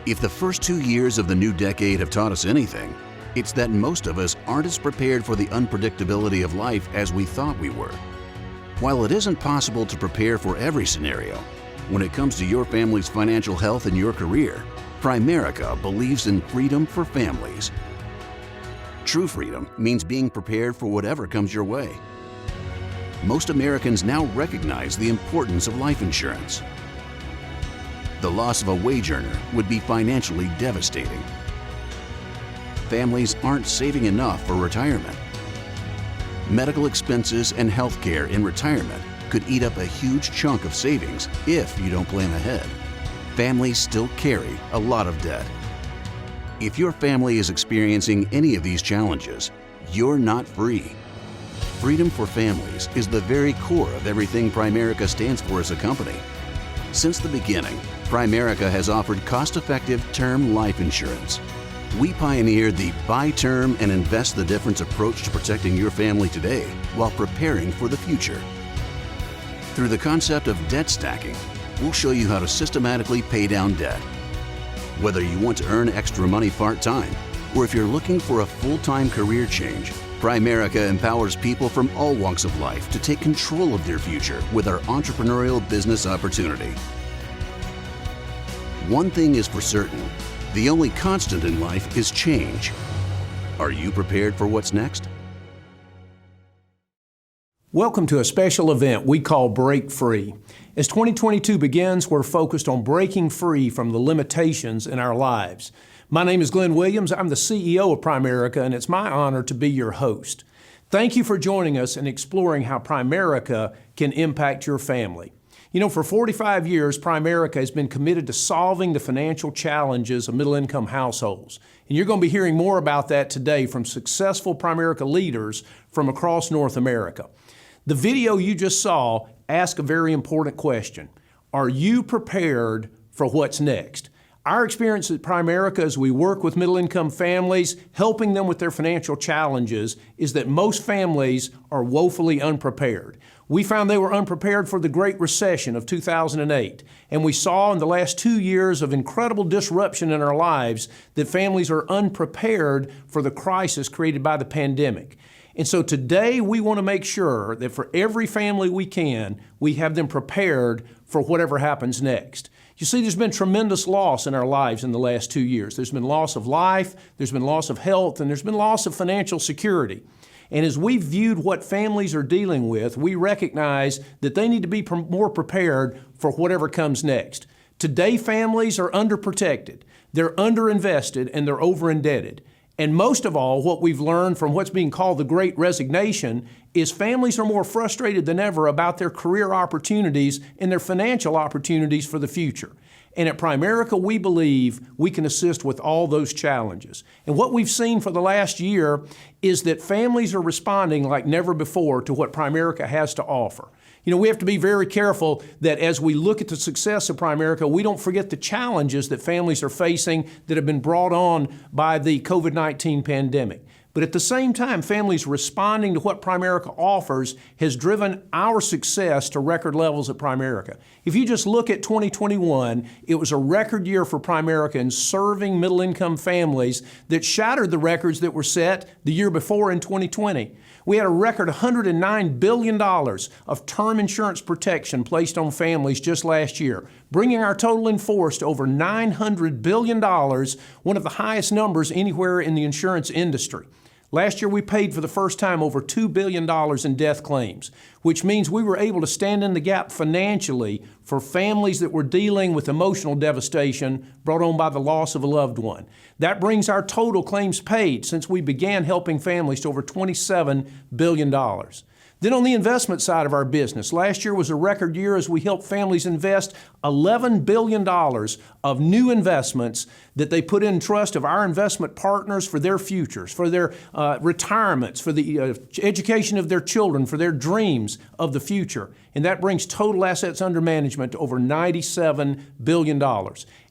If the first 2 years of the new decade have taught us anything, it's that most of us aren't as prepared for the unpredictability of life as we thought we were. While it isn't possible to prepare for every scenario, when it comes to your family's financial health and your career, Primerica believes in freedom for families. True freedom means being prepared for whatever comes your way. Most Americans now recognize the importance of life insurance. The loss of a wage earner would be financially devastating. Families aren't saving enough for retirement. Medical expenses and health care in retirement could eat up a huge chunk of savings if you don't plan ahead. Families still carry a lot of debt. If your family is experiencing any of these challenges, you're not free. Freedom for families is the very core of everything Primerica stands for as a company. Since the beginning, Primerica has offered cost-effective term life insurance. We pioneered the buy term and invest the difference approach to protecting your family today while preparing for the future. Through the concept of debt stacking, we'll show you how to systematically pay down debt. Whether you want to earn extra money part-time or if you're looking for a full-time career change, Primerica empowers people from all walks of life to take control of their future with our entrepreneurial business opportunity. One thing is for certain, the only constant in life is change. Are you prepared for what's next? Welcome to a special event we call Break Free. As 2022 begins, we're focused on breaking free from the limitations in our lives. My name is Glenn Williams. I'm the CEO of Primerica, and it's my honor to be your host. Thank you for joining us and exploring how Primerica can impact your family. You know, for 45 years, Primerica has been committed to solving the financial challenges of middle-income households. And you're going to be hearing more about that today from successful Primerica leaders from across North America. The video you just saw asked a very important question. Are you prepared for what's next? Our experience at Primerica as we work with middle-income families, helping them with their financial challenges, is that most families are woefully unprepared. We found they were unprepared for the Great Recession of 2008, and we saw in the last 2 years of incredible disruption in our lives that families are unprepared for the crisis created by the pandemic. And so today we want to make sure that for every family we can, we have them prepared for whatever happens next. You see, there's been tremendous loss in our lives in the last 2 years. There's been loss of life, there's been loss of health, and there's been loss of financial security. And as we've viewed what families are dealing with, we recognize that they need to be more prepared for whatever comes next. Today, families are underprotected, they're underinvested, and they're over-indebted. And most of all, what we've learned from what's being called the Great Resignation is families are more frustrated than ever about their career opportunities and their financial opportunities for the future. And at Primerica, we believe we can assist with all those challenges. And what we've seen for the last year is that families are responding like never before to what Primerica has to offer. You know, we have to be very careful that as we look at the success of Primerica, we don't forget the challenges that families are facing that have been brought on by the COVID-19 pandemic. But at the same time, families responding to what Primerica offers has driven our success to record levels at Primerica. If you just look at 2021, it was a record year for Primerica in serving middle-income families that shattered the records that were set the year before in 2020. We had a record $109 billion of term insurance protection placed on families just last year, bringing our total in force to over $900 billion, one of the highest numbers anywhere in the insurance industry. Last year, we paid for the first time over $2 billion in death claims, which means we were able to stand in the gap financially for families that were dealing with emotional devastation brought on by the loss of a loved one. That brings our total claims paid since we began helping families to over $27 billion. Then on the investment side of our business, last year was a record year as we helped families invest $11 billion of new investments that they put in trust of our investment partners for their futures, for their retirements, for the education of their children, for their dreams of the future. And that brings total assets under management to over $97 billion.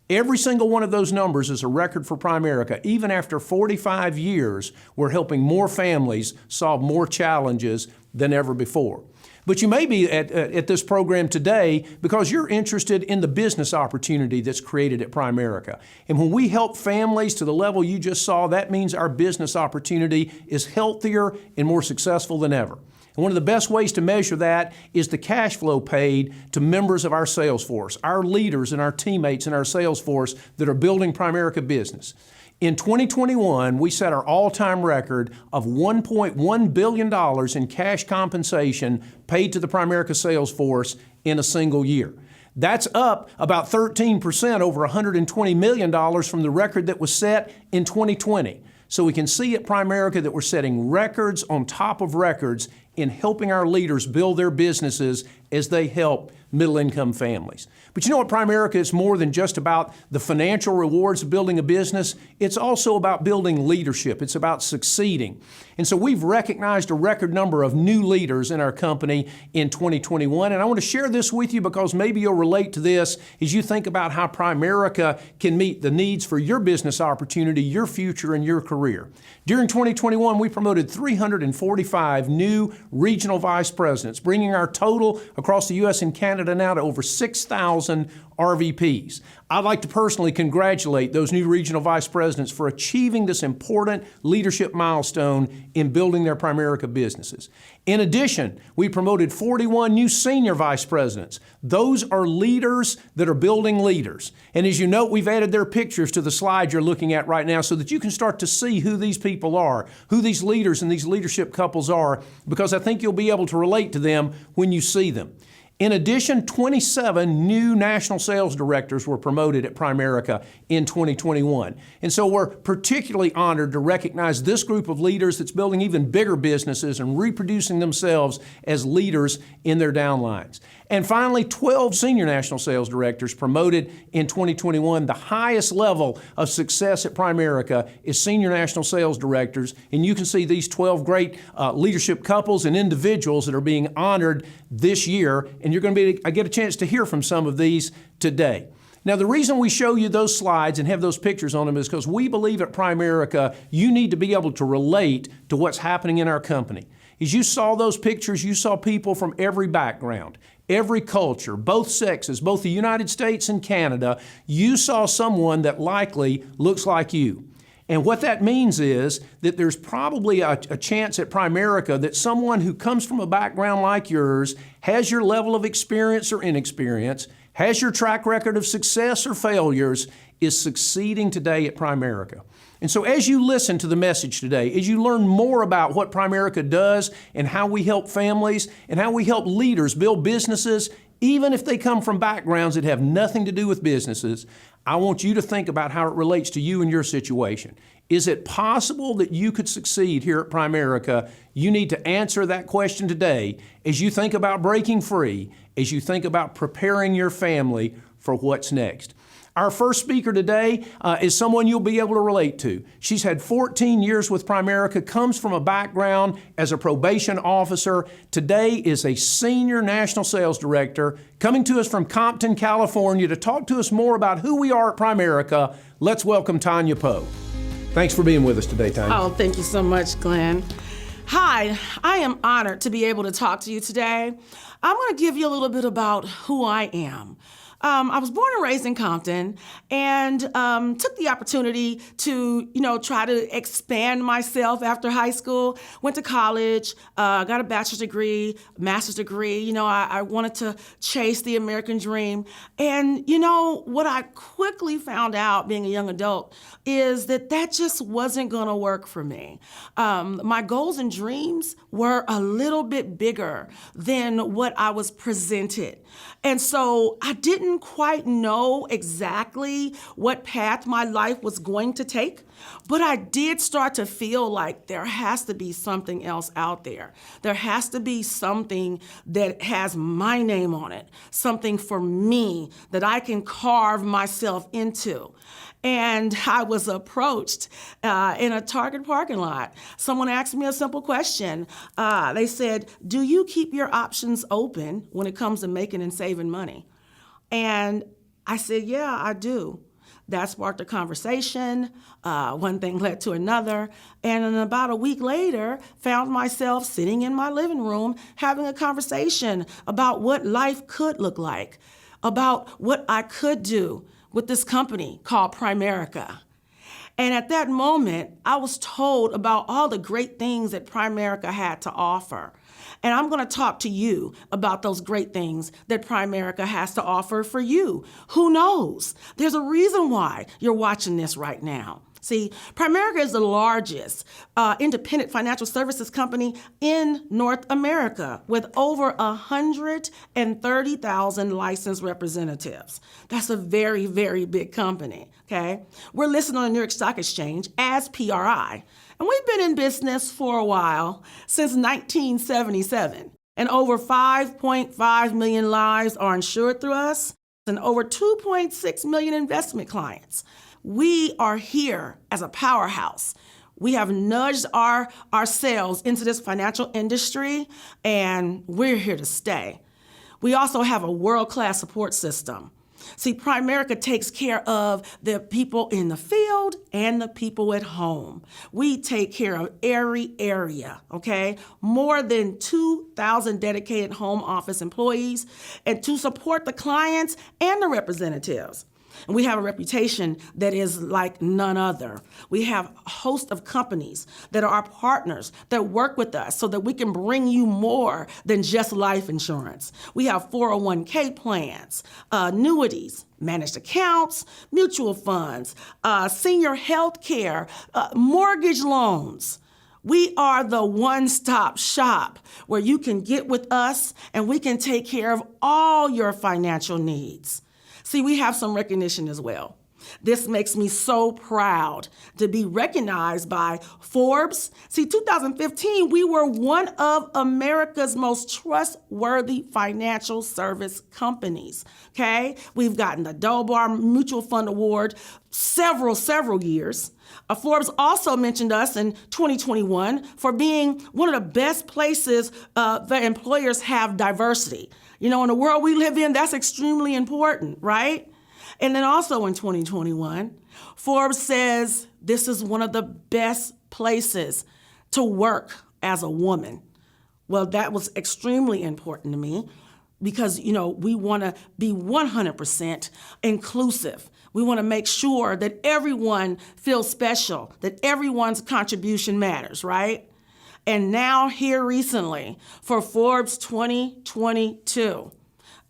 Every single one of those numbers is a record for Primerica. Even after 45 years, we're helping more families solve more challenges than ever before. But you may be at this program today because you're interested in the business opportunity that's created at Primerica. And when we help families to the level you just saw, that means our business opportunity is healthier and more successful than ever. And one of the best ways to measure that is the cash flow paid to members of our sales force, our leaders and our teammates in our sales force that are building Primerica business. In 2021, we set our all-time record of $1.1 billion in cash compensation paid to the Primerica sales force in a single year. That's up about 13%, over $120 million from the record that was set in 2020. So we can see at Primerica that we're setting records on top of records in helping our leaders build their businesses as they help middle-income families. But you know what, Primerica is more than just about the financial rewards of building a business. It's also about building leadership. It's about succeeding. And so we've recognized a record number of new leaders in our company in 2021. And I want to share this with you because maybe you'll relate to this as you think about how Primerica can meet the needs for your business opportunity, your future, and your career. During 2021, we promoted 345 new regional vice presidents, bringing our total across the U.S. and Canada now to over 6,000 RVPs. I'd like to personally congratulate those new regional vice presidents for achieving this important leadership milestone in building their Primerica businesses. In addition, we promoted 41 new senior vice presidents. Those are leaders that are building leaders. And as you note, we've added their pictures to the slide you're looking at right now so that you can start to see who these people are, who these leaders and these leadership couples are, because I think you'll be able to relate to them when you see them. In addition, 27 new national sales directors were promoted at Primerica in 2021. And so we're particularly honored to recognize this group of leaders that's building even bigger businesses and reproducing themselves as leaders in their downlines. And finally, 12 senior national sales directors promoted in 2021. The highest level of success at Primerica is senior national sales directors. And you can see these 12 great leadership couples and individuals that are being honored this year. And you're going to get a chance to hear from some of these today. Now, the reason we show you those slides and have those pictures on them is because we believe at Primerica, you need to be able to relate to what's happening in our company. As you saw those pictures, you saw people from every background, every culture, both sexes, both the United States and Canada. You saw someone that likely looks like you. And what that means is that there's probably a chance at Primerica that someone who comes from a background like yours, has your level of experience or inexperience, has your track record of success or failures, is succeeding today at Primerica. And so as you listen to the message today, as you learn more about what Primerica does and how we help families and how we help leaders build businesses, even if they come from backgrounds that have nothing to do with businesses, I want you to think about how it relates to you and your situation. Is it possible that you could succeed here at Primerica? You need to answer that question today as you think about breaking free, as you think about preparing your family for what's next. Our first speaker today is someone you'll be able to relate to. She's had 14 years with Primerica, comes from a background as a probation officer. Today is a senior national sales director coming to us from Compton, California to talk to us more about who we are at Primerica. Let's welcome Tanya Poe. Thanks for being with us today, Tanya. Oh, thank you so much, Glenn. Hi, I am honored to be able to talk to you today. I'm going to give you a little bit about who I am. I was born and raised in Compton and took the opportunity to, try to expand myself after high school. Went to college, got a bachelor's degree, master's degree. I wanted to chase the American dream. And, what I quickly found out being a young adult is that just wasn't going to work for me. My goals and dreams were a little bit bigger than what I was presented. And so I didn't quite know exactly what path my life was going to take, but I did start to feel like there has to be something else out there. There has to be something that has my name on it, something for me that I can carve myself into. And I was approached in a Target parking lot. Someone asked me a simple question. They said, "Do you keep your options open when it comes to making and saving money?" And I said, "Yeah, I do." That sparked a conversation. One thing led to another. And then about a week later, found myself sitting in my living room having a conversation about what life could look like, about what I could do with this company called Primerica. And at that moment, I was told about all the great things that Primerica had to offer. And I'm going to talk to you about those great things that Primerica has to offer for you. Who knows? There's a reason why you're watching this right now. See, Primerica is the largest independent financial services company in North America with over 130,000 licensed representatives. That's a very, very big company, okay? We're listed on the New York Stock Exchange as PRI, and we've been in business for a while, since 1977. And over 5.5 million lives are insured through us, and over 2.6 million investment clients. We are here as a powerhouse. We have nudged ourselves into this financial industry, and we're here to stay. We also have a world-class support system. See, Primerica takes care of the people in the field and the people at home. We take care of every area, okay? More than 2,000 dedicated home office employees, and to support the clients and the representatives. And we have a reputation that is like none other. We have a host of companies that are our partners that work with us so that we can bring you more than just life insurance. We have 401k plans, annuities, managed accounts, mutual funds, senior health care, mortgage loans. We are the one-stop shop where you can get with us and we can take care of all your financial needs. See, we have some recognition as well. This makes me so proud to be recognized by Forbes. See, 2015, we were one of America's most trustworthy financial service companies, okay? We've gotten the Dunbar Mutual Fund Award several years. Forbes also mentioned us in 2021 for being one of the best places that employers have diversity. You know, in the world we live in, that's extremely important, right? And then also in 2021, Forbes says this is one of the best places to work as a woman. Well, that was extremely important to me because, you know, we want to be 100% inclusive. We want to make sure that everyone feels special, that everyone's contribution matters, right? And now here recently for Forbes 2022,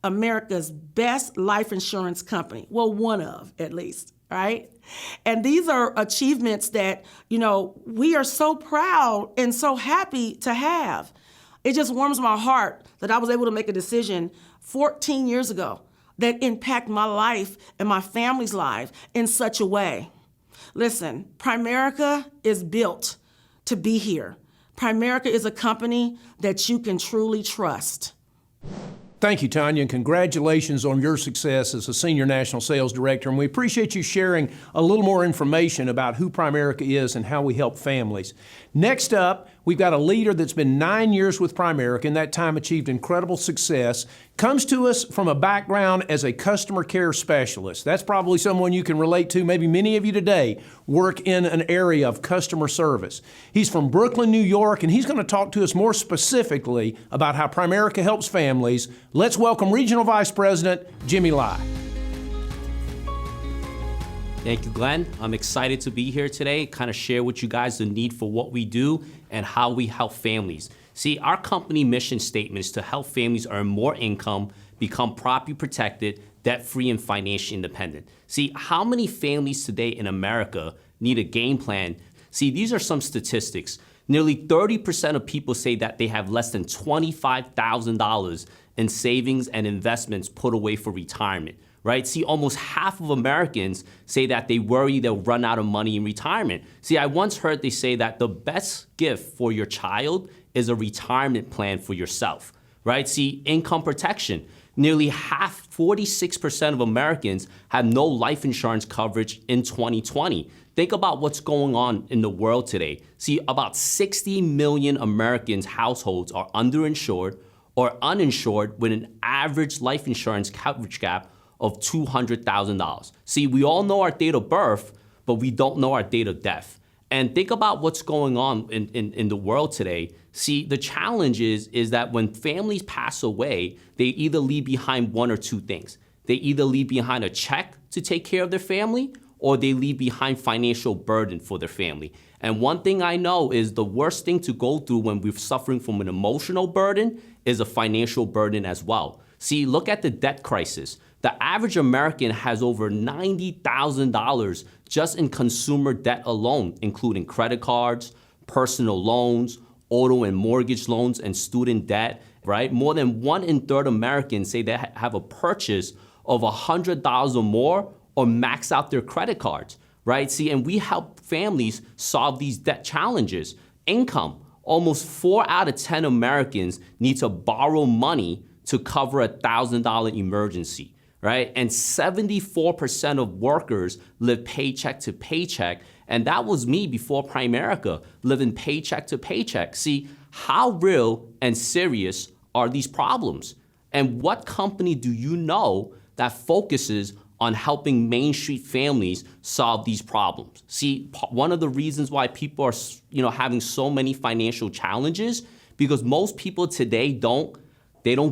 America's best life insurance company. Well, one of, at least, right? And these are achievements that, you know, we are so proud and so happy to have. It just warms my heart that I was able to make a decision 14 years ago that impacted my life and my family's life in such a way. Listen, Primerica is built to be here. Primerica is a company that you can truly trust. Thank you, Tanya, and congratulations on your success as a Senior National Sales Director. And we appreciate you sharing a little more information about who Primerica is and how we help families. Next up, we've got a leader that's been 9 years with Primerica, and that time achieved incredible success, comes to us from a background as a customer care specialist. That's probably someone you can relate to. Maybe many of you today work in an area of customer service. He's from Brooklyn, New York, and he's going to talk to us more specifically about how Primerica helps families. Let's welcome Regional Vice President Jimmy Lai. Thank you, Glenn. I'm excited to be here today, kind of share with you guys the need for what we do and how we help families. See, our company mission statement is to help families earn more income, become property protected, debt-free, and financially independent. See, how many families today in America need a game plan? See, these are some statistics. Nearly 30% of people say that they have less than $25,000 in savings and investments put away for retirement. Right? See, almost half of Americans say that they worry they'll run out of money in retirement. See, I once heard they say that the best gift for your child is a retirement plan for yourself, right? See, income protection. Nearly 46% of Americans have no life insurance coverage in 2020. Think about what's going on in the world today. See, about 60 million Americans' households are underinsured or uninsured with an average life insurance coverage gap of $200,000. See, we all know our date of birth, but we don't know our date of death. And think about what's going on in the world today. See, the challenge is that when families pass away, they either leave behind one or two things. They either leave behind a check to take care of their family, or they leave behind financial burden for their family. And one thing I know is the worst thing to go through when we're suffering from an emotional burden is a financial burden as well. See, look at the debt crisis. The average American has over $90,000 just in consumer debt alone, including credit cards, personal loans, auto and mortgage loans, and student debt, right? More than 1 in 3 Americans say they have a purchase of $100 or more or max out their credit cards, right? See, and we help families solve these debt challenges. Income, almost 4 out of 10 Americans need to borrow money to cover a $1,000 emergency, right? And 74% of workers live paycheck to paycheck. And that was me before Primerica, living paycheck to paycheck. See, how real and serious are these problems? And what company do you know that focuses on helping Main Street families solve these problems? See, one of the reasons why people are, having so many financial challenges, because most people today don't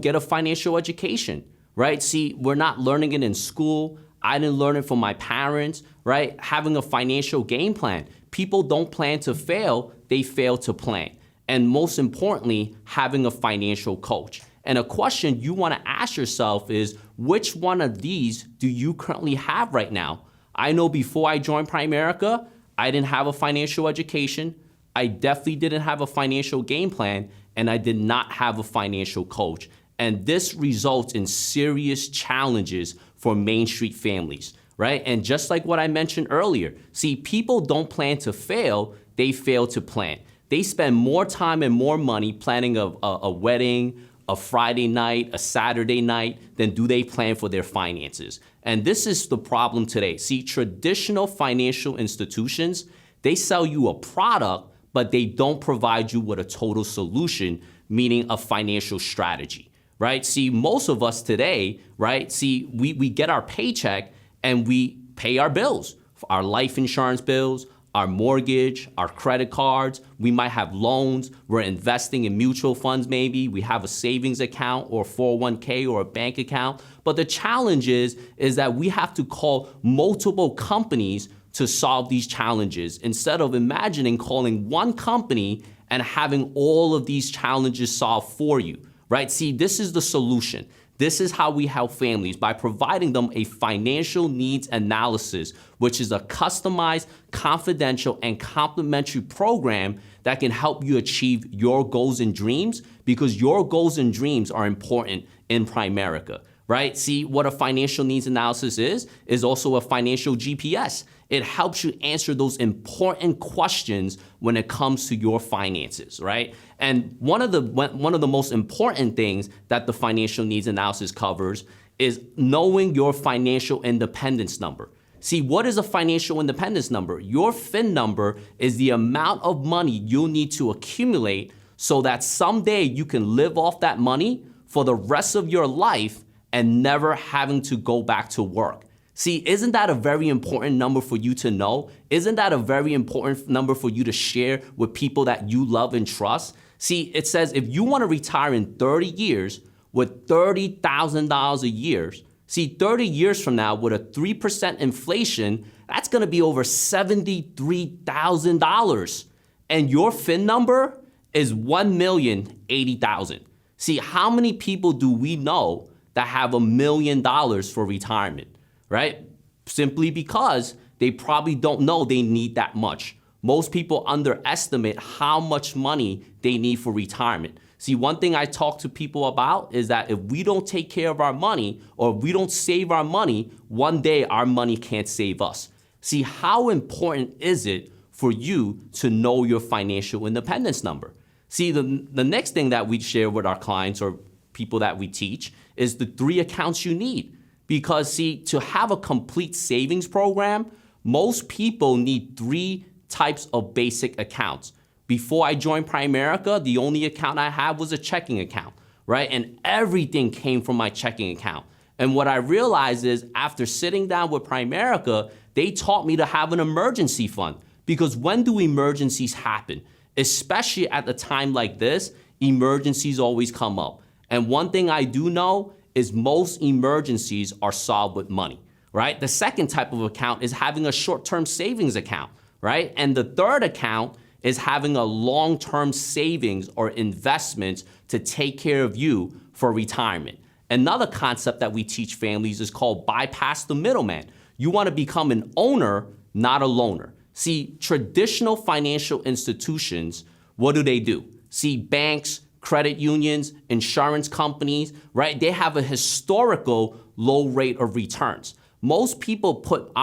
get a financial education, right? See, we're not learning it in school. I didn't learn it from my parents, right? Having a financial game plan. People don't plan to fail, they fail to plan. And most importantly, having a financial coach. And a question you want to ask yourself is, which one of these do you currently have right now? I know before I joined Primerica, I didn't have a financial education. I definitely didn't have a financial game plan, and I did not have a financial coach. And this results in serious challenges for Main Street families, right? And just like what I mentioned earlier, see, people don't plan to fail, they fail to plan. They spend more time and more money planning a wedding, a Friday night, a Saturday night, than do they plan for their finances. And this is the problem today. See, traditional financial institutions, they sell you a product, but they don't provide you with a total solution, meaning a financial strategy, right? See, most of us today, right? See, we get our paycheck and we pay our bills, our life insurance bills, our mortgage, our credit cards. We might have loans. We're investing in mutual funds maybe. We have a savings account or 401k or a bank account. But the challenge is that we have to call multiple companies to solve these challenges instead of imagining calling one company and having all of these challenges solved for you, right? See, this is the solution. This is how we help families, by providing them a financial needs analysis, which is a customized, confidential, and complimentary program that can help you achieve your goals and dreams, because your goals and dreams are important in Primerica, right? See, what a financial needs analysis is also a financial GPS. It helps you answer those important questions when it comes to your finances, right? And one of the most important things that the financial needs analysis covers is knowing your financial independence number. See, what is a financial independence number? Your FIN number is the amount of money you'll need to accumulate so that someday you can live off that money for the rest of your life and never having to go back to work. See, isn't that a very important number for you to know? Isn't that a very important number for you to share with people that you love and trust? See, it says if you want to retire in 30 years with $30,000 a year, see, 30 years from now with a 3% inflation, that's going to be over $73,000. And your FIN number is 1,080,000. See, how many people do we know that have $1 million for retirement? Right? Simply because they probably don't know they need that much. Most people underestimate how much money they need for retirement. See, one thing I talk to people about is that if we don't take care of our money, or if we don't save our money, one day our money can't save us. See, how important is it for you to know your financial independence number? See, the next thing that we share with our clients or people that we teach is the 3 accounts you need. Because see, to have a complete savings program, most people need 3 types of basic accounts. Before I joined Primerica, the only account I had was a checking account, right? And everything came from my checking account. And what I realized is after sitting down with Primerica, they taught me to have an emergency fund. Because when do emergencies happen? Especially at a time like this, emergencies always come up. And one thing I do know is most emergencies are solved with money, right? The second type of account is having a short-term savings account, right? And the third account is having a long-term savings or investments to take care of you for retirement. Another concept that we teach families is called bypass the middleman. You want to become an owner, not a loaner. See, traditional financial institutions, what do? See, banks, credit unions, insurance companies, right? They have a historical low rate of returns. Most people put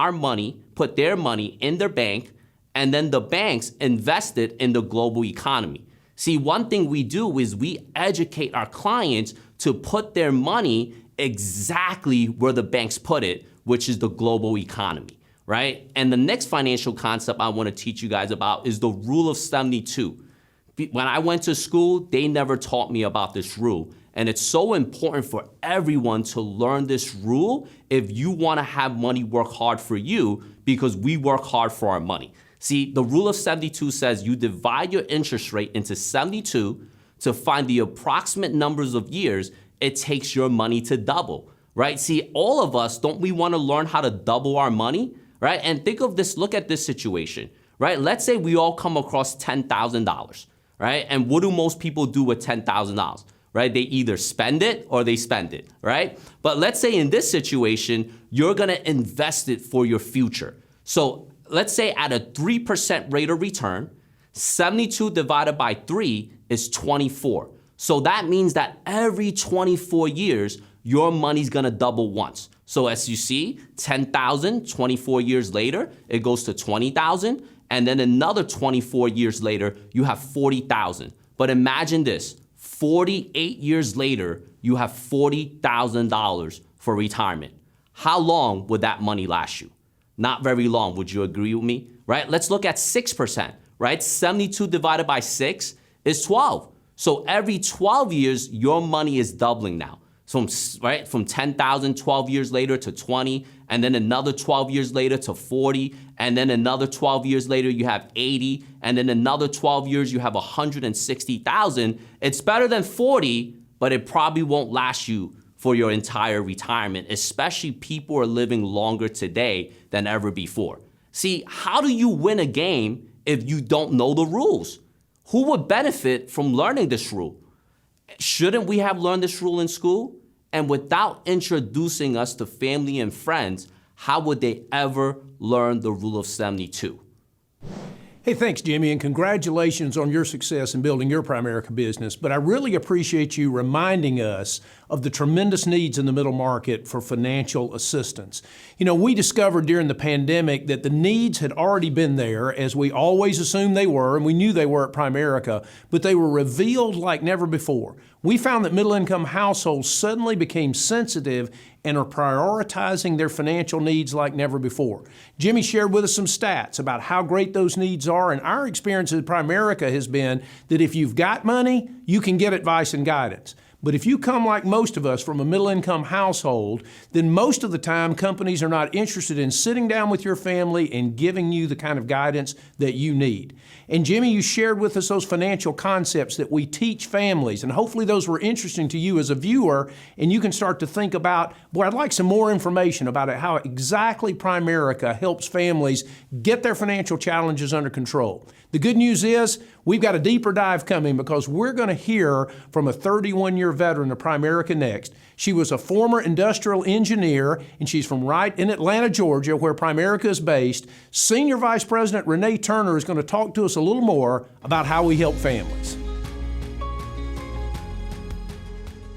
their money in their bank, and then the banks invest it in the global economy. See, one thing we do is we educate our clients to put their money exactly where the banks put it, which is the global economy, right? And the next financial concept I want to teach you guys about is the rule of 72. When I went to school, they never taught me about this rule. And it's so important for everyone to learn this rule if you want to have money work hard for you, because we work hard for our money. See, the rule of 72 says you divide your interest rate into 72 to find the approximate numbers of years it takes your money to double, right? See, all of us, don't we want to learn how to double our money, right? And think of this, look at this situation, right? Let's say we all come across $10,000, right? And what do most people do with $10,000, right? They either spend it or they spend it, right? But let's say in this situation, you're gonna invest it for your future. So let's say at a 3% rate of return, 72 divided by 3 is 24. So that means that every 24 years, your money's gonna double once. So as you see, 10,000, 24 years later, it goes to 20,000, and then another 24 years later, you have 40,000. But imagine this, 48 years later, you have $40,000 for retirement. How long would that money last you? Not very long, would you agree with me? Right? Let's look at 6%, right? 72 divided by 6 is 12. So every 12 years, your money is doubling now. So from 10,000, 12 years later to 20, and then another 12 years later to 40, and then another 12 years later, you have 80, and then another 12 years, you have 160,000. It's better than 40, but it probably won't last you for your entire retirement, especially people are living longer today than ever before. See, how do you win a game if you don't know the rules? Who would benefit from learning this rule? Shouldn't we have learned this rule in school? And without introducing us to family and friends, how would they ever learn the rule of 72? Hey, thanks, Jimmy, and congratulations on your success in building your Primerica business. But I really appreciate you reminding us of the tremendous needs in the middle market for financial assistance. You know, we discovered during the pandemic that the needs had already been there, as we always assumed they were, and we knew they were at Primerica, but they were revealed like never before. We found that middle-income households suddenly became sensitive and are prioritizing their financial needs like never before. Jimmy shared with us some stats about how great those needs are, and our experience at Primerica has been that if you've got money, you can get advice and guidance. But if you come like most of us from a middle-income household, then most of the time companies are not interested in sitting down with your family and giving you the kind of guidance that you need. And Jimmy, you shared with us those financial concepts that we teach families, and hopefully those were interesting to you as a viewer, and you can start to think about, boy, I'd like some more information about it, how exactly Primerica helps families get their financial challenges under control. The good news is we've got a deeper dive coming because we're going to hear from a 31-year veteran of Primerica next. She was a former industrial engineer, and she's from right in Atlanta, Georgia, where Primerica is based. Senior Vice President Renee Turner is going to talk to us a little more about how we help families.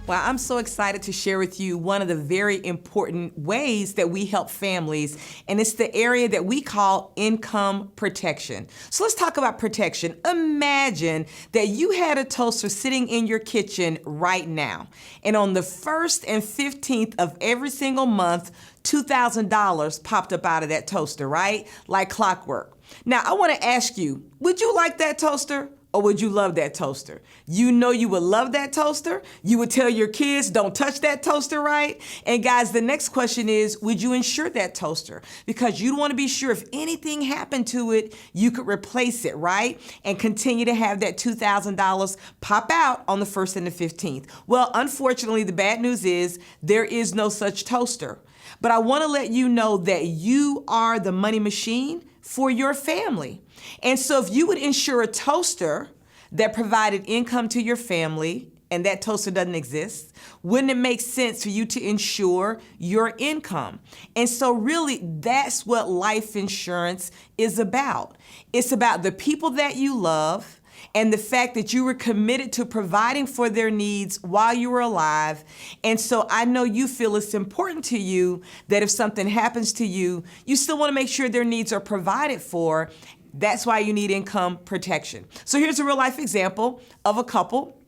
Well, I'm so excited to share with you one of the very important ways that we help families, and it's the area that we call income protection. So let's talk about protection. Imagine that you had a toaster sitting in your kitchen right now, and on the 1st and 15th of every single month, $2,000 popped up out of that toaster, right? Like clockwork. Now, I want to ask you, would you like that toaster? or would you love that toaster? You know you would love that toaster. You would tell your kids, don't touch that toaster, right? And guys, the next question is, would you insure that toaster? Because you want to be sure if anything happened to it, you could replace it, right? And continue to have that $2,000 pop out on the 1st and the 15th. Well, unfortunately, the bad news is there is no such toaster. But I want to let you know that you are the money machine for your family. And so if you would insure a toaster that provided income to your family, and that toaster doesn't exist, wouldn't it make sense for you to insure your income? And so really, that's what life insurance is about. It's about the people that you love, and the fact that you were committed to providing for their needs while you were alive. And so I know you feel it's important to you that if something happens to you, you still want to make sure their needs are provided for. That's why you need income protection. So here's a real life example of a couple,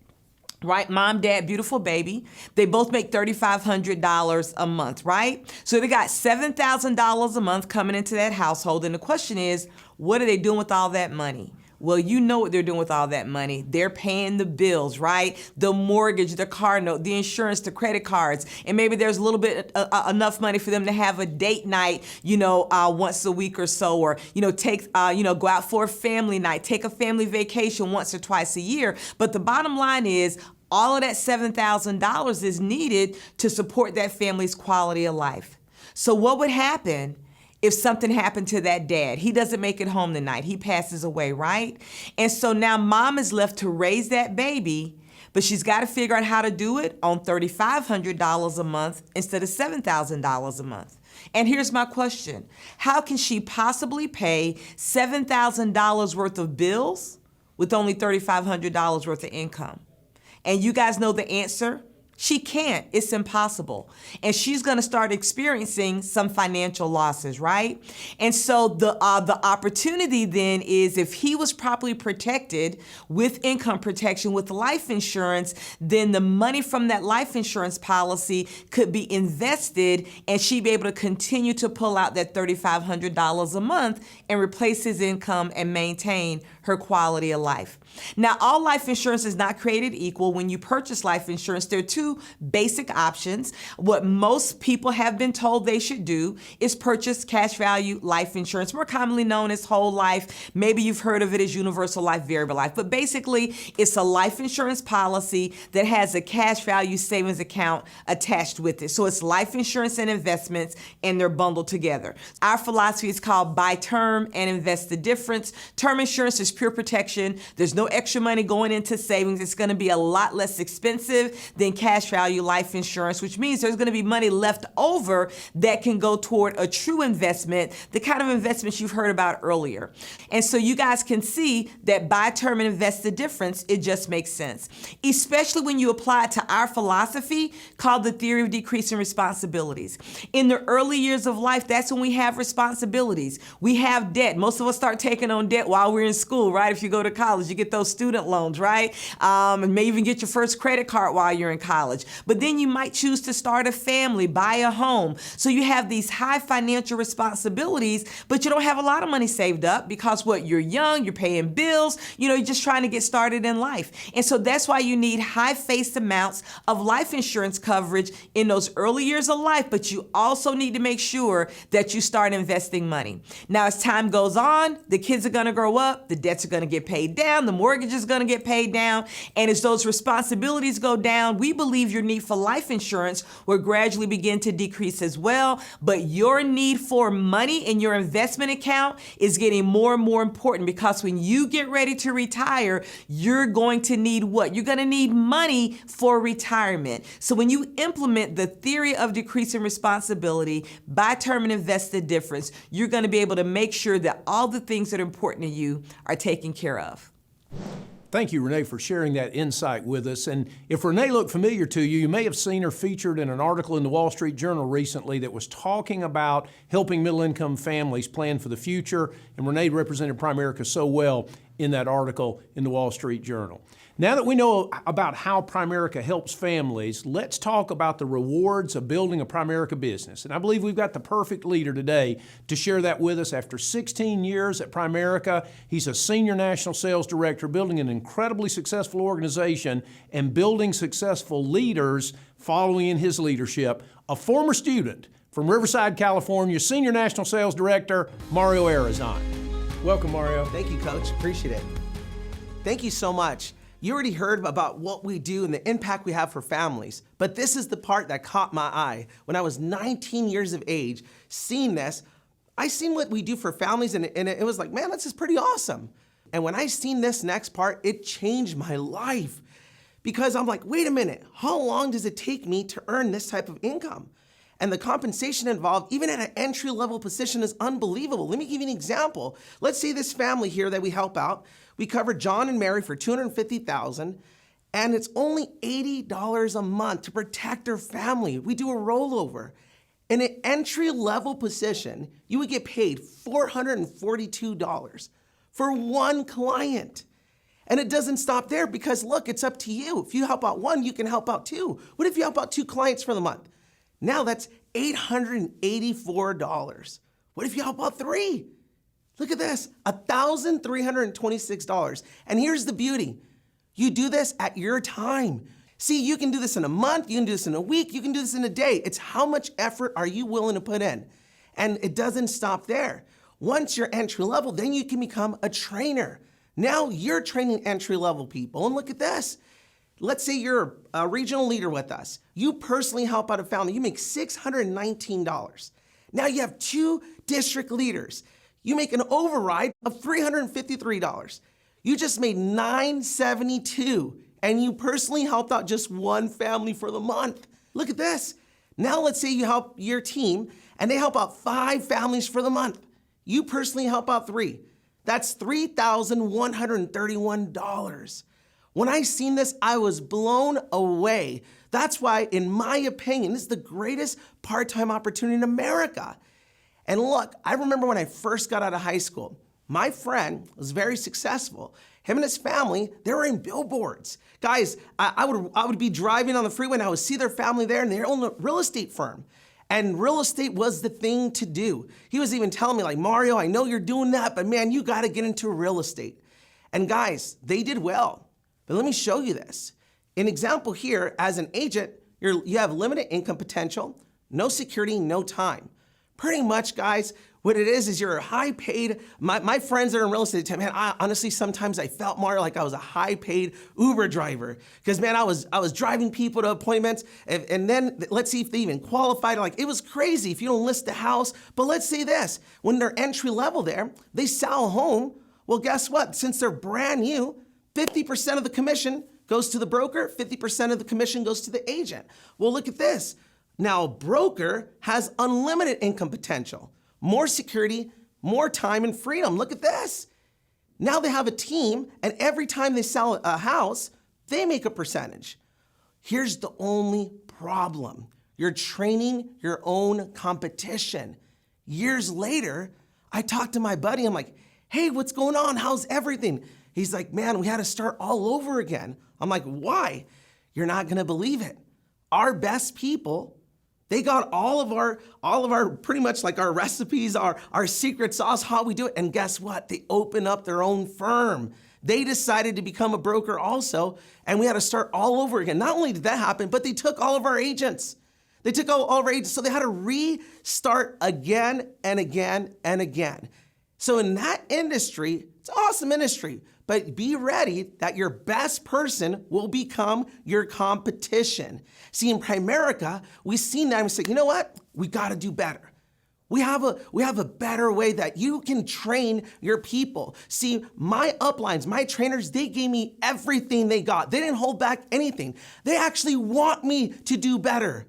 right? Mom, dad, beautiful baby. They both make $3,500 a month, right? So they got $7,000 a month coming into that household. And the question is, what are they doing with all that money? Well, you know what they're doing with all that money. They're paying the bills, right? The mortgage, the car note, the insurance, the credit cards. And maybe there's a little bit enough money for them to have a date night, once a week or so, or, go out for a family night, take a family vacation once or twice a year. But the bottom line is, all of that $7,000 is needed to support that family's quality of life. So what would happen if something happened to that dad? He doesn't make it home tonight. He passes away, right? And so now mom is left to raise that baby, but she's got to figure out how to do it on $3,500 a month instead of $7,000 a month. And here's my question. How can she possibly pay $7,000 worth of bills with only $3,500 worth of income? And you guys know the answer. She can't. It's impossible. And she's going to start experiencing some financial losses, right? And so the opportunity then is, if he was properly protected with income protection, with life insurance, then the money from that life insurance policy could be invested, and she'd be able to continue to pull out that $3,500 a month and replace his income and maintain her quality of life. Now, all life insurance is not created equal. When you purchase life insurance, there are two basic options. What most people have been told they should do is purchase cash value life insurance, more commonly known as whole life. Maybe you've heard of it as universal life, variable life. But basically, it's a life insurance policy that has a cash value savings account attached with it. So it's life insurance and investments, and they're bundled together. Our philosophy is called buy term and invest the difference. Term insurance is pure protection. There's no extra money going into savings. It's going to be a lot less expensive than cash value life insurance, which means there's going to be money left over that can go toward a true investment, the kind of investments you've heard about earlier. And so you guys can see that buy term and invest the difference, it just makes sense, especially when you apply it to our philosophy called the theory of decreasing responsibilities. In the early years of life, that's when we have responsibilities. We have debt. Most of us start taking on debt while we're in school, right? If you go to college, you get those student loans, right? And may even get your first credit card while you're in college. But then you might choose to start a family, buy a home. So you have these high financial responsibilities, but you don't have a lot of money saved up because you're young, you're paying bills, you're just trying to get started in life. And so that's why you need high face amounts of life insurance coverage in those early years of life, but you also need to make sure that you start investing money. Now, as time goes on, the kids are going to grow up, the debts are going to get paid down, the mortgage is going to get paid down, and as those responsibilities go down, we believe your need for life insurance will gradually begin to decrease as well, but your need for money in your investment account is getting more and more important, because when you get ready to retire, you're going to need what? You're going to need money for retirement. So when you implement the theory of decreasing responsibility, buy term and invest the difference, you're going to be able to make sure that all the things that are important to you are taken care of. Thank you, Renee, for sharing that insight with us. And if Renee looked familiar to you, you may have seen her featured in an article in the Wall Street Journal recently that was talking about helping middle-income families plan for the future. And Renee represented Primerica so well in that article in the Wall Street Journal. Now that we know about how Primerica helps families, let's talk about the rewards of building a Primerica business. And I believe we've got the perfect leader today to share that with us. After 16 years at Primerica, he's a senior national sales director, building an incredibly successful organization and building successful leaders following in his leadership. A former student from Riverside, California, senior national sales director, Mario Arizon. Welcome, Mario. Thank you, Coach. Appreciate it. Thank you so much. You already heard about what we do and the impact we have for families, but this is the part that caught my eye. When I was 19 years of age, seeing this, I seen what we do for families and it was like, man, this is pretty awesome. And when I seen this next part, it changed my life because I'm like, wait a minute, how long does it take me to earn this type of income? And the compensation involved, even at an entry-level position, is unbelievable. Let me give you an example. Let's say this family here that we help out, we cover John and Mary for $250,000, and it's only $80 a month to protect their family. We do a rollover. In an entry-level position, you would get paid $442 for one client. And it doesn't stop there because, look, it's up to you. If you help out one, you can help out two. What if you help out two clients for the month? Now that's $884. What if you help out three? Look at this, $1,326. And here's the beauty. You do this at your time. See, you can do this in a month, you can do this in a week, you can do this in a day. It's how much effort are you willing to put in? And it doesn't stop there. Once you're entry level, then you can become a trainer. Now you're training entry level people. And look at this. Let's say you're a regional leader with us. You personally help out a family. You make $619. Now you have two district leaders. You make an override of $353. You just made $972, and you personally helped out just one family for the month. Look at this. Now let's say you help your team, and they help out 5 families for the month. You personally help out 3. That's $3,131. When I seen this, I was blown away. That's why, in my opinion, this is the greatest part-time opportunity in America. And look, I remember when I first got out of high school, my friend was very successful. Him and his family, they were in billboards. Guys, I would be driving on the freeway and I would see their family there and they own a real estate firm. And real estate was the thing to do. He was even telling me like, Mario, I know you're doing that, but man, you gotta get into real estate. And guys, they did well. But let me show you this. An example here, as an agent, you have limited income potential, no security, no time. Pretty much, guys, what it is you're a high paid, my friends that are in real estate, man, honestly, sometimes I felt, Mario, like I was a high paid Uber driver. Because man, I was driving people to appointments, and then let's see if they even qualified. Like, it was crazy if you don't list the house. But let's say this, when they're entry level there, they sell a home. Well, guess what? Since they're brand new, 50% of the commission goes to the broker, 50% of the commission goes to the agent. Well, look at this. Now, a broker has unlimited income potential, more security, more time and freedom. Look at this. Now they have a team, and every time they sell a house, they make a percentage. Here's the only problem. You're training your own competition. Years later, I talked to my buddy. I'm like, hey, what's going on? How's everything? He's like, man, we had to start all over again. I'm like, why? You're not gonna believe it. Our best people, they got all of our pretty much like our recipes, our secret sauce, how we do it. And guess what? They opened up their own firm. They decided to become a broker also, and we had to start all over again. Not only did that happen, but they took all of our agents. They took all of our agents, so they had to restart again and again and again. So in that industry, it's an awesome industry, but be ready that your best person will become your competition. See, in Primerica, we've seen that and we say, you know what? We gotta do better. We have a better way that you can train your people. See, my uplines, my trainers, they gave me everything they got. They didn't hold back anything. They actually want me to do better.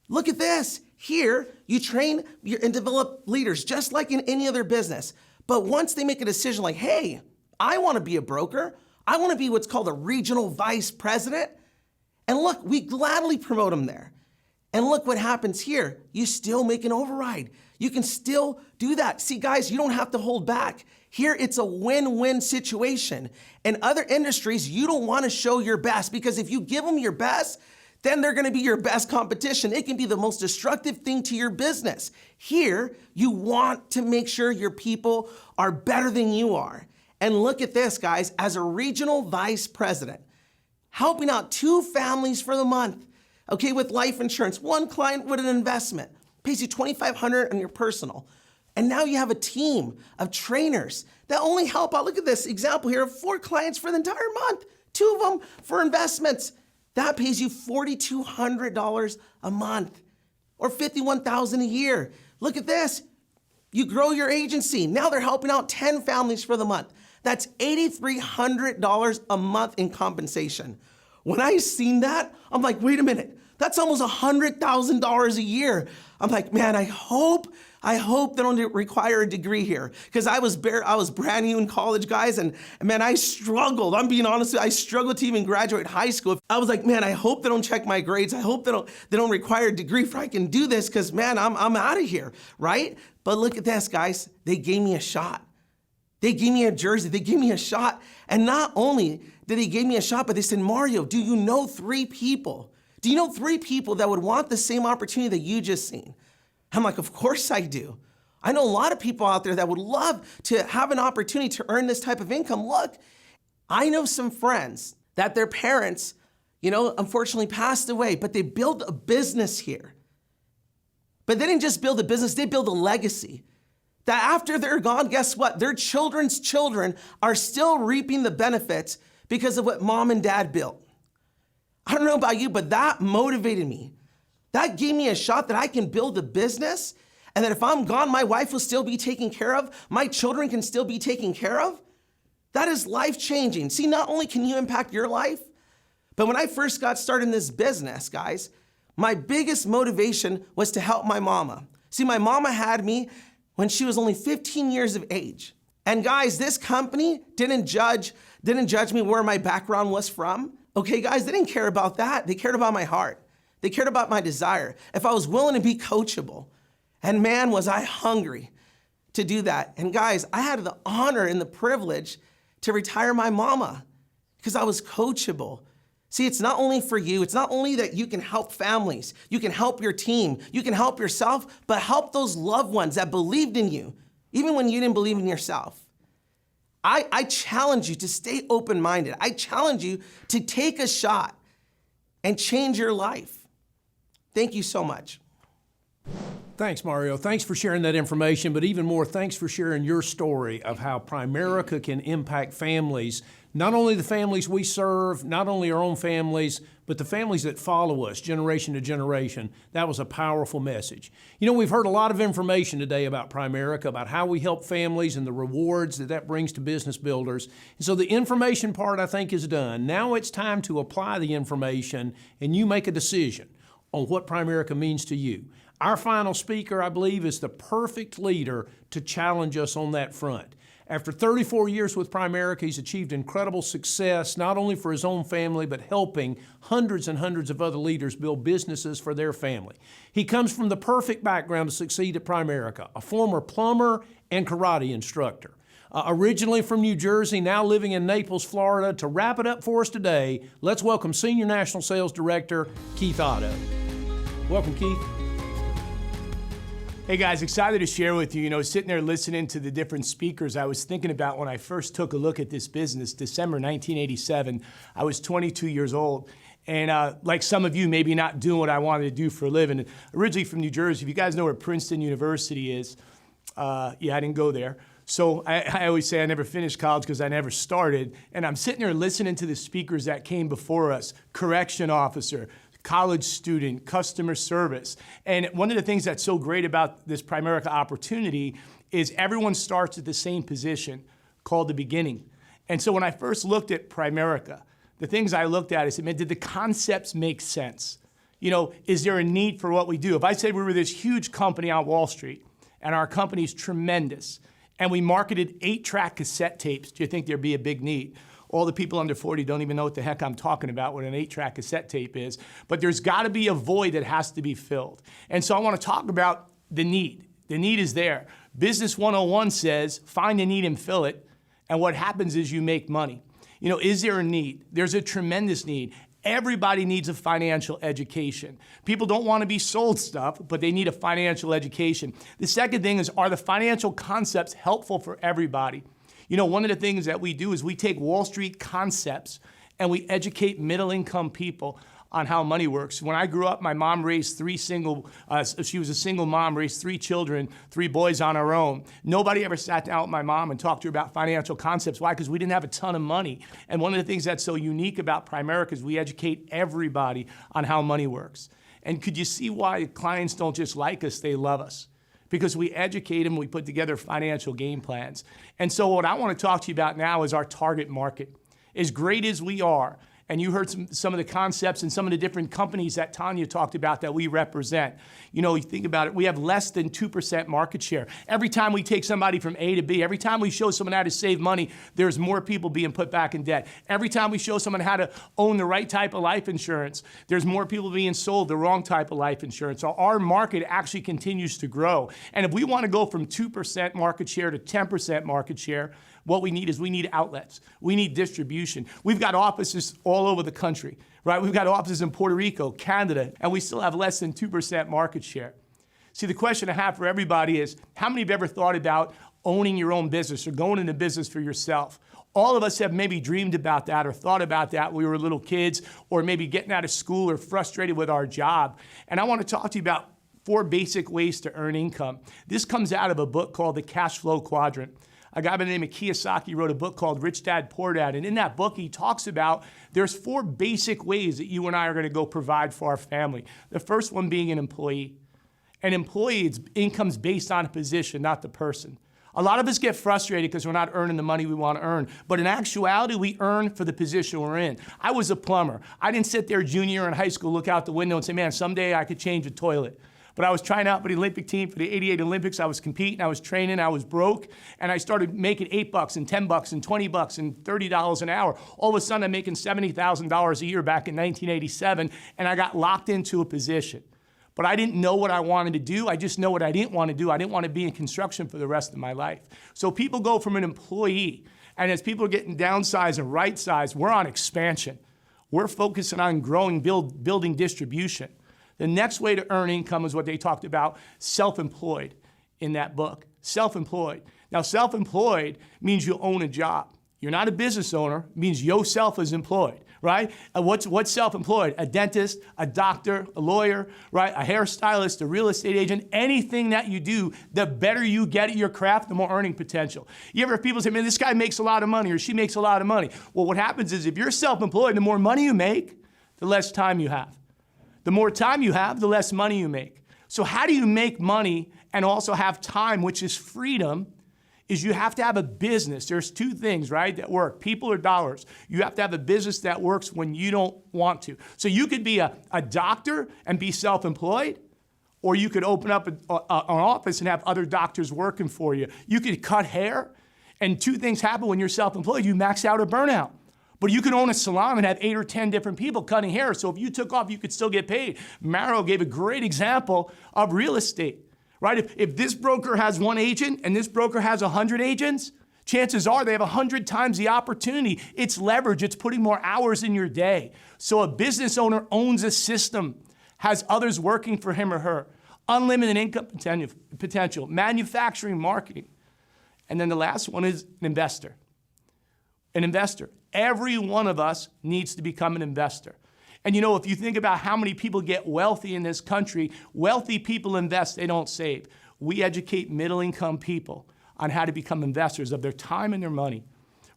Look at this. Here, you train and develop leaders just like in any other business. But once they make a decision like, hey, I want to be a broker, I want to be what's called a regional vice president, and look, we gladly promote them there. And look what happens here. You still make an override. You can still do that. See, guys, you don't have to hold back. Here, it's a win-win situation. In other industries, you don't want to show your best because if you give them your best, then they're going to be your best competition. It can be the most destructive thing to your business. Here, you want to make sure your people are better than you are. And look at this, guys, as a regional vice president, helping out 2 families for the month, okay, with life insurance, 1 client with an investment, pays you $2,500 on your personal. And now you have a team of trainers that only help out. Look at this example here of 4 clients for the entire month, 2 of them for investments. That pays you $4,200 a month or $51,000 a year. Look at this. You grow your agency. Now they're helping out 10 families for the month. That's $8,300 a month in compensation. When I seen that, I'm like, wait a minute. That's almost $100,000 a year. I'm like, man, I hope they don't require a degree here. Because I was brand new in college, guys, and man, I struggled. I'm being honest, I struggled to even graduate high school. I was like, man, I hope they don't check my grades. I hope they don't require a degree for I can do this, because man, I'm out of here, right? But look at this, guys. They gave me a shot. They gave me a jersey. They gave me a shot. And not only did they give me a shot, but they said, Mario, do you know 3 people? Do you know 3 people that would want the same opportunity that you just seen? I'm like, of course I do. I know a lot of people out there that would love to have an opportunity to earn this type of income. Look, I know some friends that their parents, unfortunately passed away, but they built a business here. But they didn't just build a business, they built a legacy. That after they're gone, guess what? Their children's children are still reaping the benefits because of what mom and dad built. I don't know about you, but that motivated me. That gave me a shot that I can build a business, and that if I'm gone, my wife will still be taken care of, my children can still be taken care of. That is life-changing. See, not only can you impact your life, but when I first got started in this business, guys, my biggest motivation was to help my mama. See, my mama had me when she was only 15 years of age. And guys, this company didn't judge me where my background was from. Okay, guys, they didn't care about that. They cared about my heart. They cared about my desire. If I was willing to be coachable, and man, was I hungry to do that. And guys, I had the honor and the privilege to retire my mama because I was coachable. See, it's not only for you. It's not only that you can help families, you can help your team, you can help yourself, but help those loved ones that believed in you, even when you didn't believe in yourself. I challenge you to stay open-minded. I challenge you to take a shot and change your life. Thank you so much. Thanks, Mario. Thanks for sharing that information, but even more, thanks for sharing your story of how Primerica can impact families, not only the families we serve, not only our own families, but the families that follow us generation to generation. That was a powerful message. We've heard a lot of information today about Primerica, about how we help families and the rewards that brings to business builders. And so the information part, I think, is done. Now it's time to apply the information and you make a decision on what Primerica means to you. Our final speaker, I believe, is the perfect leader to challenge us on that front. After 34 years with Primerica, he's achieved incredible success, not only for his own family, but helping hundreds and hundreds of other leaders build businesses for their family. He comes from the perfect background to succeed at Primerica, a former plumber and karate instructor. Originally from New Jersey, now living in Naples, Florida. To wrap it up for us today, let's welcome Senior National Sales Director, Keith Otto. Welcome, Keith. Hey guys, excited to share with you, sitting there listening to the different speakers, I was thinking about when I first took a look at this business, December 1987. I was 22 years old. And like some of you, maybe not doing what I wanted to do for a living. Originally from New Jersey, if you guys know where Princeton University is, I didn't go there. So I always say I never finished college because I never started. And I'm sitting there listening to the speakers that came before us, correction officer, college student, customer service. And one of the things that's so great about this Primerica opportunity is everyone starts at the same position called the beginning. And so when I first looked at Primerica, the things I looked at is, did the concepts make sense? Is there a need for what we do? If I said we were this huge company on Wall Street and our company's tremendous and we marketed 8-track cassette tapes, do you think there'd be a big need? All the people under 40 don't even know what the heck I'm talking about, what an 8-track cassette tape is. But there's got to be a void that has to be filled. And so I want to talk about the need. The need is there. Business 101 says, find a need and fill it. And what happens is you make money. You know, is there a need? There's a tremendous need. Everybody needs a financial education. People don't want to be sold stuff, but they need a financial education. The second thing is, are the financial concepts helpful for everybody? You know, one of the things that we do is we take Wall Street concepts and we educate middle-income people on how money works. When I grew up, my mom raised she was a single mom, raised 3 children, 3 boys on her own. Nobody ever sat down with my mom and talked to her about financial concepts. Why? Because we didn't have a ton of money. And one of the things that's so unique about Primerica is we educate everybody on how money works. And could you see why clients don't just like us, they love us? Because we educate them, we put together financial game plans. And so what I want to talk to you about now is our target market. As great as we are, and you heard some of the concepts and some of the different companies that Tanya talked about that we represent. You know, you think about it, we have less than 2% market share. Every time we take somebody from A to B, every time we show someone how to save money, there's more people being put back in debt. Every time we show someone how to own the right type of life insurance, there's more people being sold the wrong type of life insurance. So our market actually continues to grow. And if we want to go from 2% market share to 10% market share, what we need outlets. We need distribution. We've got offices all over the country, right? We've got offices in Puerto Rico, Canada, and we still have less than 2% market share. See, the question I have for everybody is, how many of you have ever thought about owning your own business or going into business for yourself? All of us have maybe dreamed about that or thought about that when we were little kids, or maybe getting out of school or frustrated with our job. And I want to talk to you about 4 basic ways to earn income. This comes out of a book called The Cash Flow Quadrant. A guy by the name of Kiyosaki wrote a book called Rich Dad, Poor Dad. And in that book, he talks about there's 4 basic ways that you and I are going to go provide for our family. The first one being an employee. An employee, its income's based on a position, not the person. A lot of us get frustrated because we're not earning the money we want to earn. But in actuality, we earn for the position we're in. I was a plumber. I didn't sit there junior year in high school, look out the window and say, man, someday I could change a toilet. But I was trying out for the Olympic team for the '88 Olympics. I was competing, I was training, I was broke, and I started making $8 and $10 and $20 and $30 an hour. All of a sudden, I'm making $70,000 a year back in 1987, and I got locked into a position. But I didn't know what I wanted to do. I just know what I didn't want to do. I didn't want to be in construction for the rest of my life. So people go from an employee, and as people are getting downsized and right-sized, we're on expansion. We're focusing on growing, building distribution. The next way to earn income is what they talked about, self-employed in that book. Self-employed. Now, self-employed means you own a job. You're not a business owner. It means yourself is employed, right? What's self-employed? A dentist, a doctor, a lawyer, right? A hairstylist, a real estate agent. Anything that you do, the better you get at your craft, the more earning potential. You ever have people say, man, this guy makes a lot of money or she makes a lot of money. Well, what happens is if you're self-employed, the more money you make, the less time you have. The more time you have, the less money you make. So how do you make money and also have time, which is freedom, is you have to have a business. There's 2 things, right, that work, people or dollars. You have to have a business that works when you don't want to. So you could be a doctor and be self-employed, or you could open up an office and have other doctors working for you. You could cut hair, and 2 things happen when you're self-employed. You max out or burn out. But you can own a salon and have 8 or 10 different people cutting hair. So if you took off, you could still get paid. Mario gave a great example of real estate, right? If this broker has 1 agent and this broker has 100 agents, chances are they have 100 times the opportunity. It's leverage. It's putting more hours in your day. So a business owner owns a system, has others working for him or her, unlimited income potential, manufacturing, marketing. And then the last one is an investor. An investor. Every one of us needs to become an investor. And you know, if you think about how many people get wealthy in this country, wealthy people invest, they don't save. We educate middle-income people on how to become investors of their time and their money,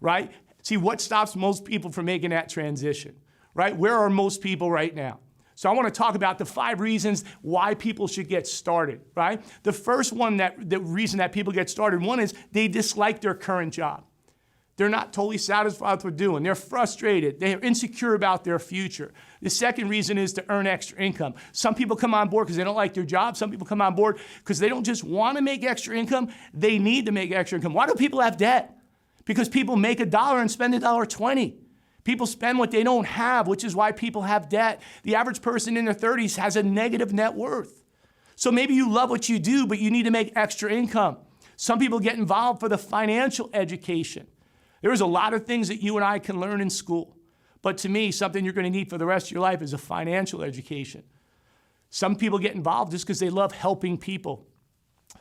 right? See, what stops most people from making that transition, right? Where are most people right now? So I want to talk about the 5 reasons why people should get started, right? The first one, the reason that people get started, one is they dislike their current job. They're not totally satisfied with what they're doing. They're frustrated. They're insecure about their future. The second reason is to earn extra income. Some people come on board because they don't like their job. Some people come on board because they don't just want to make extra income. They need to make extra income. Why do people have debt? Because people make $1 and spend $1.20. People spend what they don't have, which is why people have debt. The average person in their 30s has a negative net worth. So maybe you love what you do, but you need to make extra income. Some people get involved for the financial education. There's a lot of things that you and I can learn in school. But to me, something you're going to need for the rest of your life is a financial education. Some people get involved just because they love helping people.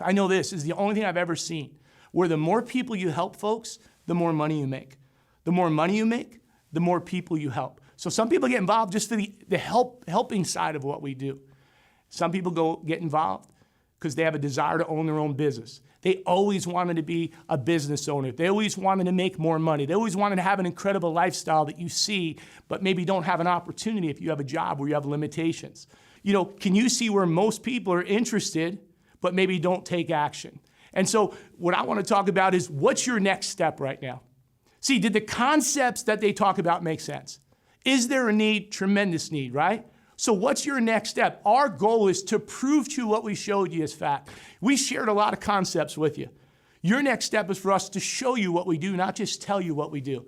I know this is the only thing I've ever seen where the more people you help, folks, the more money you make. The more money you make, the more people you help. So some people get involved just for the helping side of what we do. Some people get involved because they have a desire to own their own business. They always wanted to be a business owner. They always wanted to make more money. They always wanted to have an incredible lifestyle that you see, but maybe don't have an opportunity if you have a job where you have limitations. You know, can you see where most people are interested, but maybe don't take action? And so what I want to talk about is what's your next step right now? See, did the concepts that they talk about make sense? Is there a need? Tremendous need, right? So what's your next step? Our goal is to prove to you what we showed you as fact. We shared a lot of concepts with you. Your next step is for us to show you what we do, not just tell you what we do.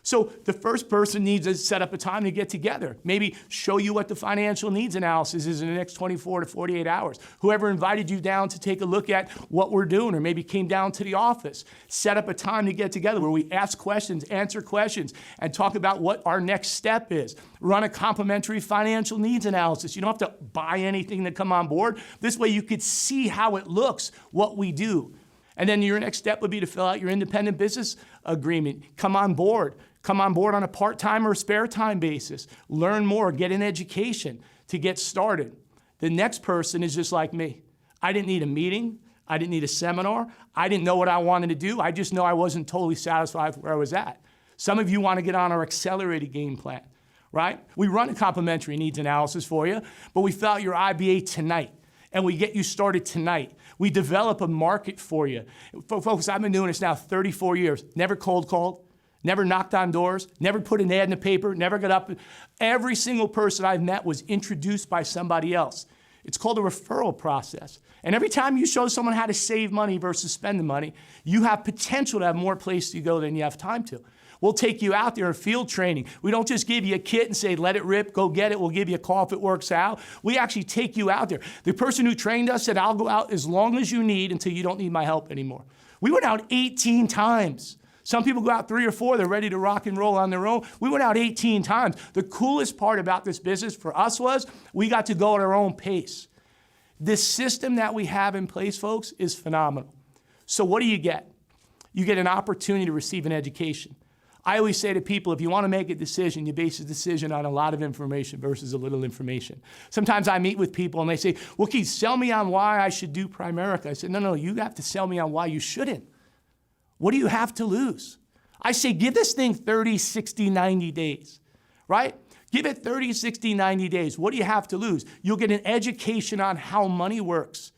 So the first person needs to set up a time to get together. Maybe show you what the financial needs analysis is in the next 24 to 48 hours. Whoever invited you down to take a look at what we're doing, or maybe came down to the office, set up a time to get together where we ask questions, answer questions, and talk about what our next step is. Run a complimentary financial needs analysis. You don't have to buy anything to come on board. This way you could see how it looks, what we do. And then your next step would be to fill out your independent business agreement. Come on board. Come on board on a part-time or spare time basis. Learn more, get an education to get started. The next person is just like me. I didn't need a meeting. I didn't need a seminar. I didn't know what I wanted to do. I just know I wasn't totally satisfied with where I was at. Some of you want to get on our accelerated game plan, right? We run a complimentary needs analysis for you, but we fill out your IBA tonight. And we get you started tonight. We develop a market for you. Folks, I've been doing this now 34 years. Never cold called, never knocked on doors, never put an ad in the paper, never got up. Every single person I've met was introduced by somebody else. It's called a referral process. And every time you show someone how to save money versus spend the money, you have potential to have more places to go than you have time to. We'll take you out there in field training. We don't just give you a kit and say, let it rip, go get it. We'll give you a call if it works out. We actually take you out there. The person who trained us said, I'll go out as long as you need until you don't need my help anymore. We went out 18 times. Some people go out 3 or 4. They're ready to rock and roll on their own. We went out 18 times. The coolest part about this business for us was we got to go at our own pace. This system that we have in place, folks, is phenomenal. So what do you get? You get an opportunity to receive an education. I always say to people, if you want to make a decision, you base a decision on a lot of information versus a little information. Sometimes I meet with people and they say, well, Keith, sell me on why I should do Primerica. I said, no, you have to sell me on why you shouldn't. What do you have to lose? I say, give this thing 30, 60, 90 days, right? Give it 30, 60, 90 days. What do you have to lose? You'll get an education on how money works.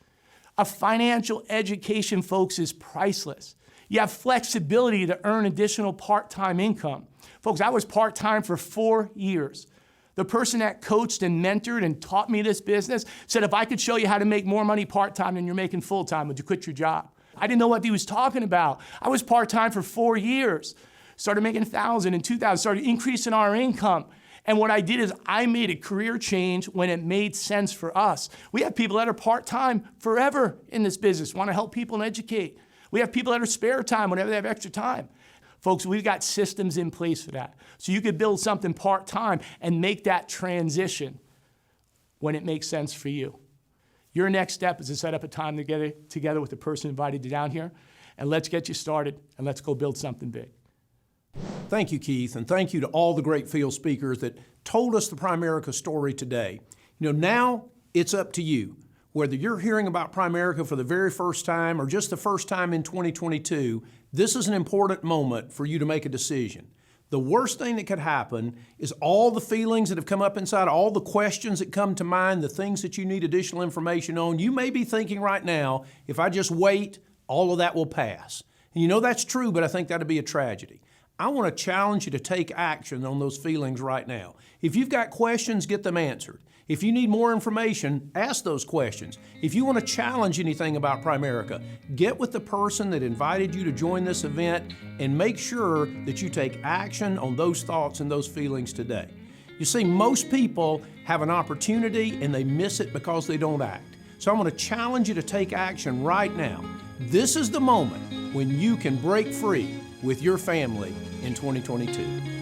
A financial education, folks, is priceless. You have flexibility to earn additional part-time income. Folks, I was part-time for 4 years. The person that coached and mentored and taught me this business said, if I could show you how to make more money part-time than you're making full-time, would you quit your job? I didn't know what he was talking about. I was part-time for 4 years. Started making $1,000 and $2,000, started increasing our income. And what I did is I made a career change when it made sense for us. We have people that are part-time forever in this business, want to help people and educate. We have people that are spare time whenever they have extra time. Folks, we've got systems in place for that. So you could build something part-time and make that transition when it makes sense for you. Your next step is to set up a time together with the person who invited you down here, and let's get you started, and let's go build something big. Thank you, Keith, and thank you to all the great field speakers that told us the Primerica story today. You know, now it's up to you. Whether you're hearing about Primerica for the very first time or just the first time in 2022, this is an important moment for you to make a decision. The worst thing that could happen is all the feelings that have come up inside, all the questions that come to mind, the things that you need additional information on. You may be thinking right now, if I just wait, all of that will pass. And you know that's true, but I think that'd be a tragedy. I want to challenge you to take action on those feelings right now. If you've got questions, get them answered. If you need more information, ask those questions. If you want to challenge anything about Primerica, get with the person that invited you to join this event and make sure that you take action on those thoughts and those feelings today. You see, most people have an opportunity and they miss it because they don't act. So I'm going to challenge you to take action right now. This is the moment when you can break free with your family in 2022.